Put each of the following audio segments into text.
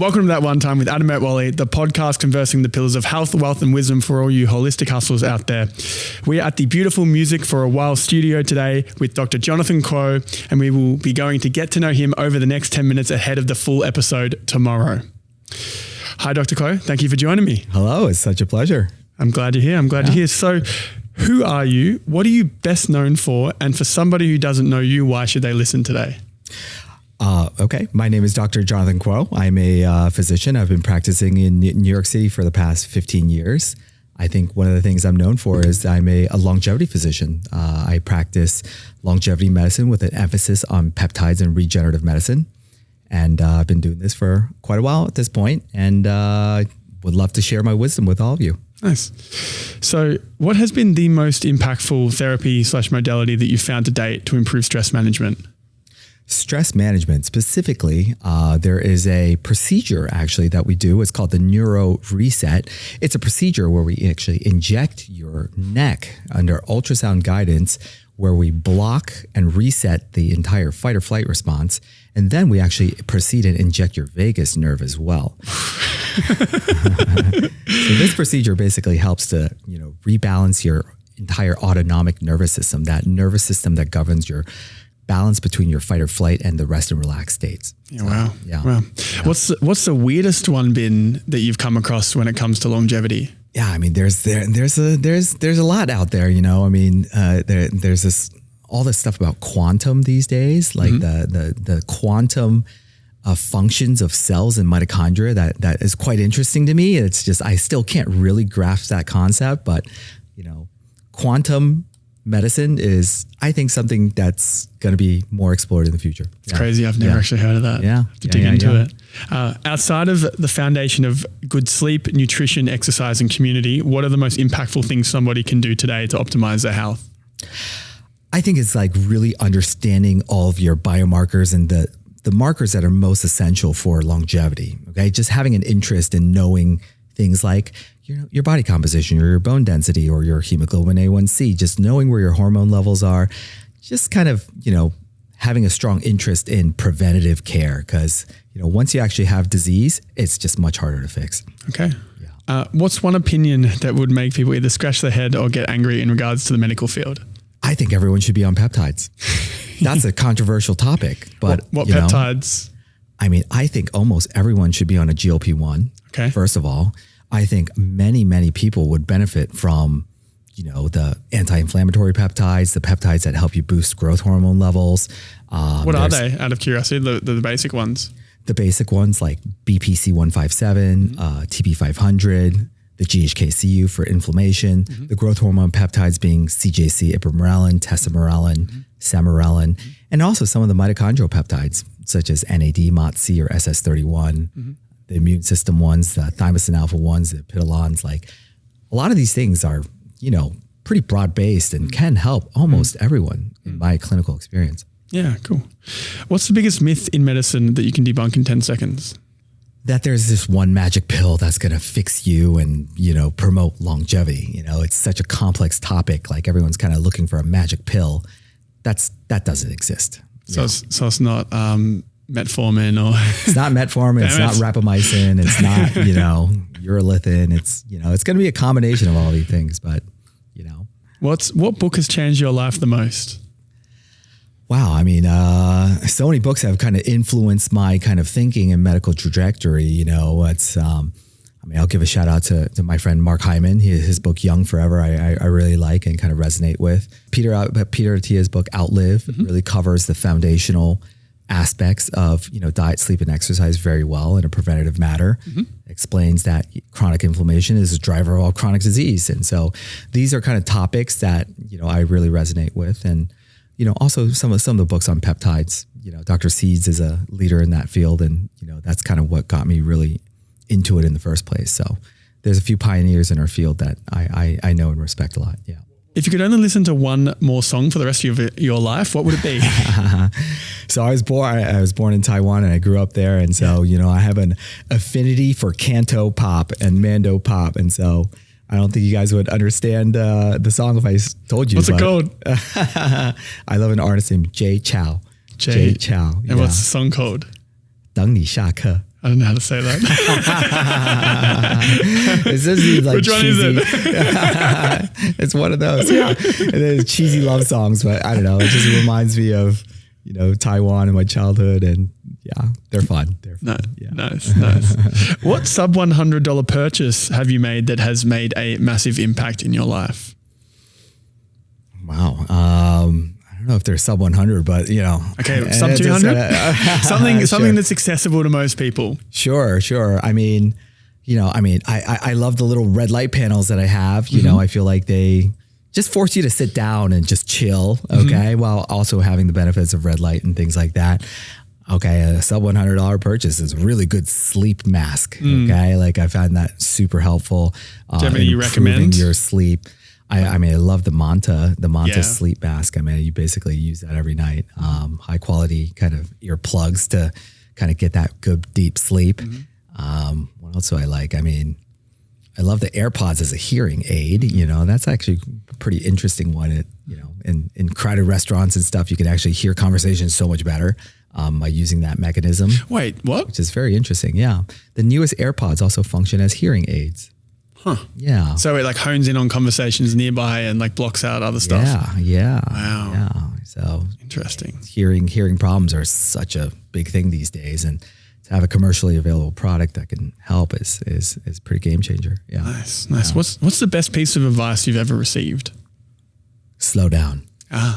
Welcome to That One Time with Adam Metwally, the podcast conversing the pillars of health, wealth, and wisdom for all you holistic hustlers out there. We're at the beautiful Music for a While studio today with Dr. Jonathan Kuo, and we will be going to get to know him over the next 10 minutes ahead of the full episode tomorrow. Hi, Dr. Kuo. Thank you for joining me. Hello. It's such a pleasure. I'm glad you're here. I'm glad you're here. So who are you? What are you best known for? And for somebody who doesn't know you, why should they listen today? Okay. My name is Dr. Jonathan Kuo. I'm a physician. I've been practicing in New York City for the past 15 years. I think one of the things I'm known for is I'm a longevity physician. I practice longevity medicine with an emphasis on peptides and regenerative medicine. And I've been doing this for quite a while at this point, and would love to share my wisdom with all of you. Nice. So what has been the most impactful therapy / modality that you've found to date to improve stress management? Stress management specifically, there is a procedure actually that we do. It's called the neuro reset. It's a procedure where we actually inject your neck under ultrasound guidance, where we block and reset the entire fight or flight response. And then we actually proceed and inject your vagus nerve as well. So this procedure basically helps to, rebalance your entire autonomic nervous system, that nervous system that governs your balance between your fight or flight and the rest and relaxed states. Yeah, wow. Wow. What's the weirdest one been that you've come across when it comes to longevity? Yeah, I mean, there's a lot out there. There's all this stuff about quantum these days, like the quantum functions of cells and mitochondria. That is quite interesting to me. It's just I still can't really grasp that concept, but quantum medicine is, I think, something that's going to be more explored in the future. It's crazy. I've never actually heard of that. Yeah. To dig into it. Outside of the foundation of good sleep, nutrition, exercise, and community, what are the most impactful things somebody can do today to optimize their health? I think it's like really understanding all of your biomarkers and the markers that are most essential for longevity. Okay. Just having an interest in knowing things like your body composition or your bone density or your hemoglobin A1C, just knowing where your hormone levels are, just kind of, having a strong interest in preventative care. Because, once you actually have disease, it's just much harder to fix. Okay. Yeah. What's one opinion that would make people either scratch their head or get angry in regards to the medical field? I think everyone should be on peptides. That's a controversial topic, but what peptides? I think almost everyone should be on a GLP-1. Okay. First of all, I think many, many people would benefit from, the anti-inflammatory peptides, the peptides that help you boost growth hormone levels. What are they, out of curiosity, the basic ones? The basic ones like BPC-157, TB500, the GHKCU for inflammation, the growth hormone peptides being CJC, ipamorelin, tesamorelin, sermorelin, and also some of the mitochondrial peptides such as NAD, MOTC, or SS31, the immune system ones, the thymosin alpha ones, the pidolons. Like a lot of these things are, pretty broad-based and can help almost everyone in my clinical experience. Yeah, cool. What's the biggest myth in medicine that you can debunk in 10 seconds? That there's this one magic pill that's going to fix you and, promote longevity. It's such a complex topic. Like everyone's kind of looking for a magic pill. That doesn't exist. So it's not metformin or... It's not metformin. It's not rapamycin. It's not, urolithin. It's, it's going to be a combination of all these things, but, What book has changed your life the most? Wow. So many books have kind of influenced my kind of thinking and medical trajectory. It's, I'll give a shout out to my friend Mark Hyman. His book Young Forever, I really like and kind of resonate with. Peter Attia's book Outlive really covers the foundational aspects of, diet, sleep, and exercise very well in a preventative manner. Explains that chronic inflammation is a driver of all chronic disease. And so these are kind of topics that, I really resonate with. And, also some of the books on peptides, Dr. Seeds is a leader in that field. And, that's kind of what got me really into it in the first place. So there's a few pioneers in our field that I know and respect a lot. Yeah. If you could only listen to one more song for the rest of your life, what would it be? So I was born in Taiwan and I grew up there. And so, I have an affinity for canto pop and mando pop. And so I don't think you guys would understand the song if I told you. What's it called? I love an artist named Jay Chou. Jay Chou. And what's the song called? 等你下课. I don't know how to say that. Is this like which one cheesy? is it? It's one of those. Yeah. It is cheesy love songs, but I don't know. It just reminds me of, Taiwan and my childhood, and yeah, they're fun. They're fun. Nice. What sub $100 purchase have you made that has made a massive impact in your life? Wow. I don't know if they're sub 100, but okay, sub 200, something that's accessible to most people. Sure. I mean, I love the little red light panels that I have. I feel like they just force you to sit down and just chill. Okay. While also having the benefits of red light and things like that. Okay. A sub $100 purchase is a really good sleep mask. Okay. Like I find that super helpful. Do you have any you recommend? Your sleep. I love the Manta sleep mask. I mean, you basically use that every night. High quality kind of earplugs to kind of get that good deep sleep. What else do I like? I mean, I love the AirPods as a hearing aid. That's actually a pretty interesting one. In crowded restaurants and stuff, you can actually hear conversations so much better by using that mechanism. Wait, what? Which is very interesting. Yeah. The newest AirPods also function as hearing aids. Huh. Yeah. So it like hones in on conversations nearby and like blocks out other stuff. Yeah. Wow. Yeah. So interesting. Hearing problems are such a big thing these days, and to have a commercially available product that can help is pretty game changer. Yeah. Nice. Yeah. What's the best piece of advice you've ever received? Slow down. I'm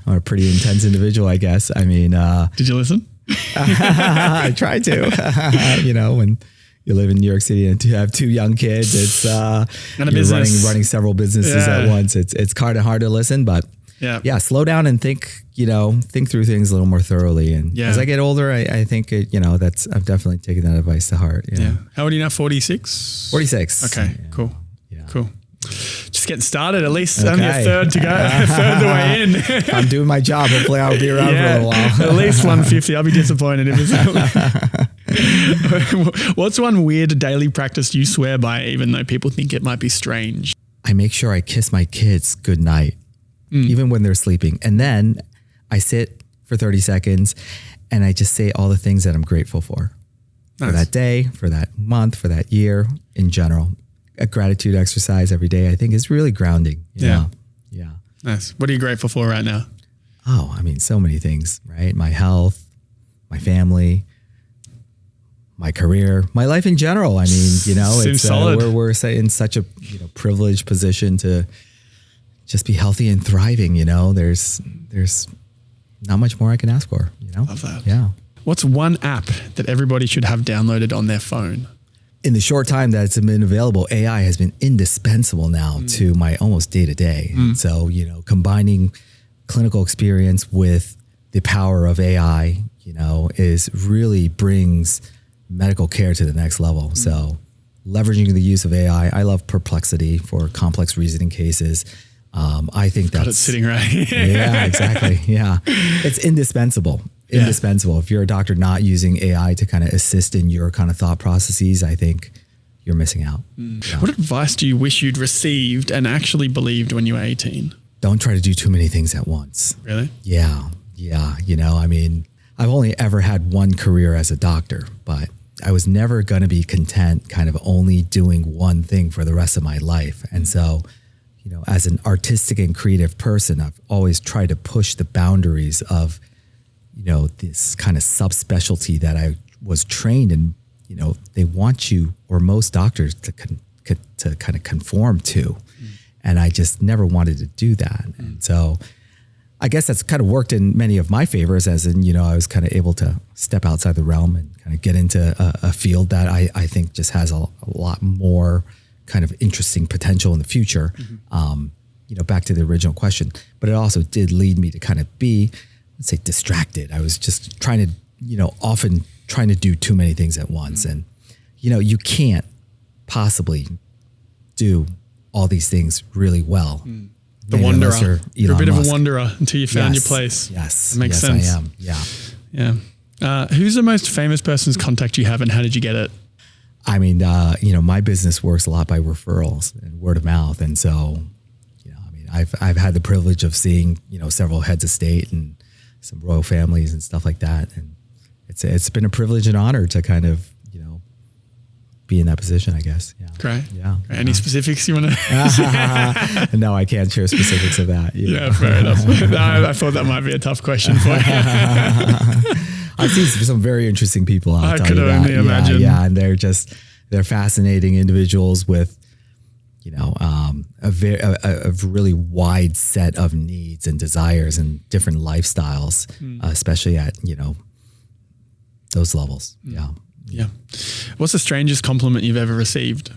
a pretty intense individual, I guess. I mean, did you listen? I tried to. When you live in New York City and to have two young kids, it's you're running several businesses at once. It's kind of hard to listen, but slow down and think through things a little more thoroughly. And as I get older, I think I've definitely taken that advice to heart. Yeah. How old are you now? 46? 46. Okay, yeah. cool. Yeah. Cool. Just getting started. At least only a third to go. A third the way in. I'm doing my job. Hopefully I'll be around for a little while. At least 150. I'll be disappointed if it's What's one weird daily practice you swear by, even though people think it might be strange? I make sure I kiss my kids good night, even when they're sleeping. And then I sit for 30 seconds and I just say all the things that I'm grateful for. Nice. For that day, for that month, for that year in general. A gratitude exercise every day, I think, is really grounding. Yeah. Nice. What are you grateful for right now? Oh, I mean, so many things, right? My health, my family, my career, my life in general. I mean, Seems solid. We're in such a privileged position to just be healthy and thriving. There's not much more I can ask for. Love that. Yeah. What's one app that everybody should have downloaded on their phone? In the short time that it's been available, AI has been indispensable now to my almost day to day. So, combining clinical experience with the power of AI, is really brings medical care to the next level. So leveraging the use of AI, I love Perplexity for complex reasoning cases. I think that's it's sitting right. Yeah, exactly. Yeah. It's indispensable. If you're a doctor not using AI to kind of assist in your kind of thought processes, I think you're missing out. Yeah. What advice do you wish you'd received and actually believed when you were 18? Don't try to do too many things at once. Really? Yeah. I mean, I've only ever had one career as a doctor, but I was never going to be content kind of only doing one thing for the rest of my life. And so, as an artistic and creative person, I've always tried to push the boundaries of this kind of subspecialty that I was trained in. They want you, or most doctors, to kind of conform to. And I just never wanted to do that. And so I guess that's kind of worked in many of my favors, as in, I was kind of able to step outside the realm and kind of get into a field that I think just has a lot more kind of interesting potential in the future. Back to the original question, but it also did lead me to kind of be, let's say, distracted. I was just trying to, often trying to do too many things at once. And, you can't possibly do all these things really well. The wanderer. You're a bit of a wanderer until you found your place. Yes. That makes sense. I am. Yeah. Yeah. Who's the most famous person's contact you have, and how did you get it? I mean, my business works a lot by referrals and word of mouth. And so, I've had the privilege of seeing, several heads of state and some royal families and stuff like that. And it's been a privilege and honor to kind of, be in that position, I guess. Yeah. Great. Yeah. Any specifics you want to? No, I can't share specifics of that. Yeah, fair enough. No, I thought that might be a tough question for you. I've seen some very interesting people. I could only imagine. Yeah, and they're fascinating individuals with, a really wide set of needs and desires and different lifestyles, especially at those levels. Yeah. Yeah. What's the strangest compliment you've ever received?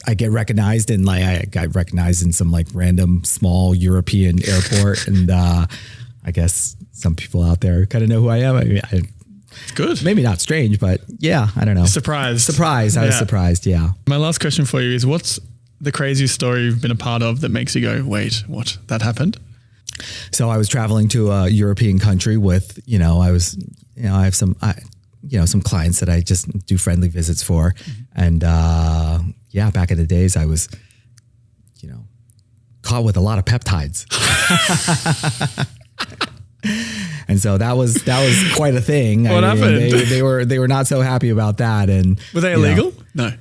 I get recognized I got recognized in some random small European airport. And I guess some people out there kind of know who I am. It's good. Maybe not strange, but yeah, I don't know. Surprised. I was surprised. Yeah. My last question for you is, what's the craziest story you've been a part of that makes you go, wait, what? That happened? So I was traveling to a European country with, I have some clients that I just do friendly visits for. And back in the days I was, caught with a lot of peptides. And so that was quite a thing. What happened? They were not so happy about that. And were they illegal? No.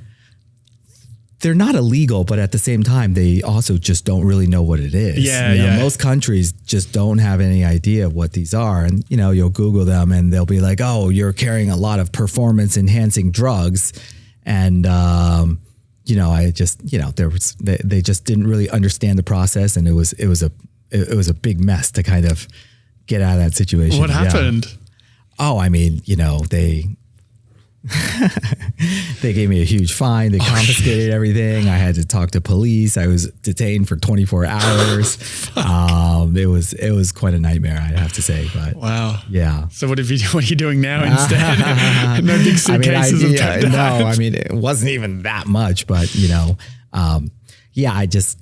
They're not illegal, but at the same time, they also just don't really know what it is. Yeah. Most countries just don't have any idea what these are. And, you'll Google them and they'll be like, oh, you're carrying a lot of performance enhancing drugs. And, I just, they just didn't really understand the process. And it was a big mess to kind of get out of that situation. What happened? Oh, they gave me a huge fine. They confiscated everything. I had to talk to police. I was detained for 24 hours. It was quite a nightmare, I have to say. But wow. Yeah. So what are you doing now instead? No big suitcases of peptides. It wasn't even that much, but I just,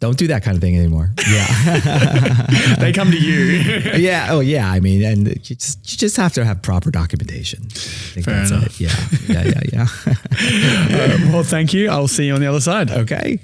don't do that kind of thing anymore. Yeah. They come to you. Yeah. Oh yeah. And you just have to have proper documentation. I think Fair enough. It. Yeah. Well, thank you. I'll see you on the other side. Okay.